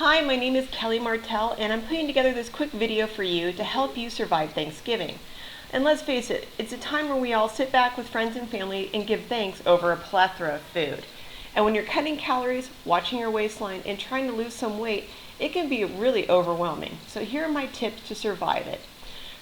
Hi, my name is Kelly Martell, and I'm putting together this quick video for you to help you survive Thanksgiving. And let's face it, it's a time where we all sit back with friends and family and give thanks over a plethora of food. And when you're cutting calories, watching your waistline, and trying to lose some weight, it can be really overwhelming. So here are my tips to survive it.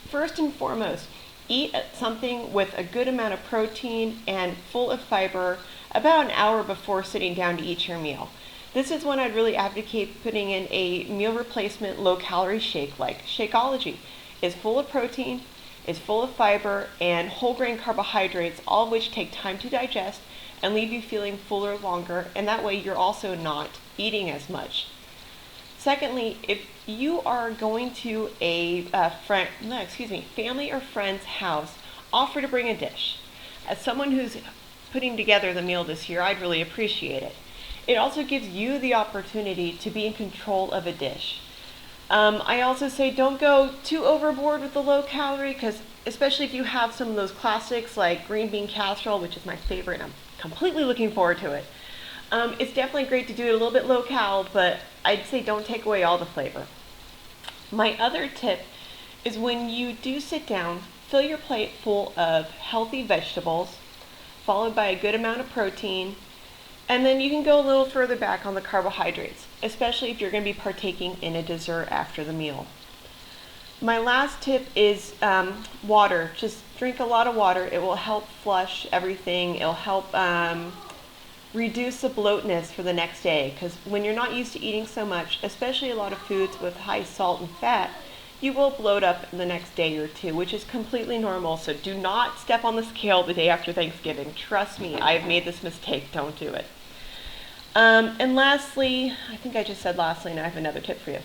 First and foremost, eat something with a good amount of protein and full of fiber about an hour before sitting down to eat your meal. This is when I'd really advocate putting in a meal replacement low-calorie shake like Shakeology. It's full of protein, it's full of fiber, and whole grain carbohydrates, all of which take time to digest and leave you feeling fuller longer, and that way you're also not eating as much. Secondly, if you are going to a family or friend's house, offer to bring a dish. As someone who's putting together the meal this year, I'd really appreciate it. It also gives you the opportunity to be in control of a dish. I also say don't go too overboard with the low calorie, because especially if you have some of those classics like green bean casserole, which is my favorite, and I'm completely looking forward to it. It's definitely great to do it a little bit low cal, but I'd say don't take away all the flavor. My other tip is when you do sit down, fill your plate full of healthy vegetables, followed by a good amount of protein, and then you can go a little further back on the carbohydrates, especially if you're going to be partaking in a dessert after the meal. My last tip is water. Just drink a lot of water. It will help flush everything. It'll help reduce the bloatness for the next day, because when you're not used to eating so much, especially a lot of foods with high salt and fat, you will bloat up in the next day or two, which is completely normal. So do not step on the scale the day after Thanksgiving. Trust me, I've made this mistake. Don't do it. And lastly, I think I just said lastly, and I have another tip for you.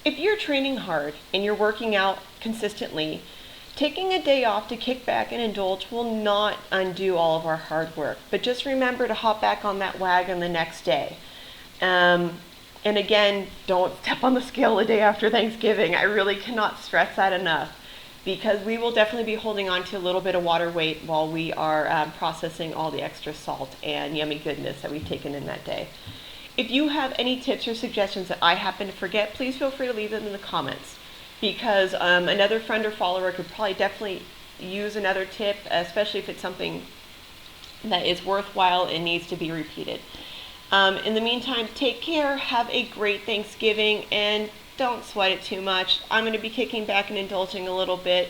If you're training hard and you're working out consistently, taking a day off to kick back and indulge will not undo all of our hard work. But just remember to hop back on that wagon the next day. And again, don't step on the scale the day after Thanksgiving. I really cannot stress that enough, because we will definitely be holding on to a little bit of water weight while we are processing all the extra salt and yummy goodness that we've taken in that day. If you have any tips or suggestions that I happen to forget, please feel free to leave them in the comments, because another friend or follower could probably definitely use another tip, especially if it's something that is worthwhile and needs to be repeated. In the meantime, take care, have a great Thanksgiving, and don't sweat it too much. I'm going to be kicking back and indulging a little bit.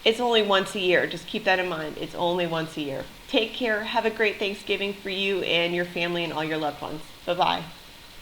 It's only once a year. Just keep that in mind. It's only once a year. Take care. Have a great Thanksgiving for you and your family and all your loved ones. Bye-bye.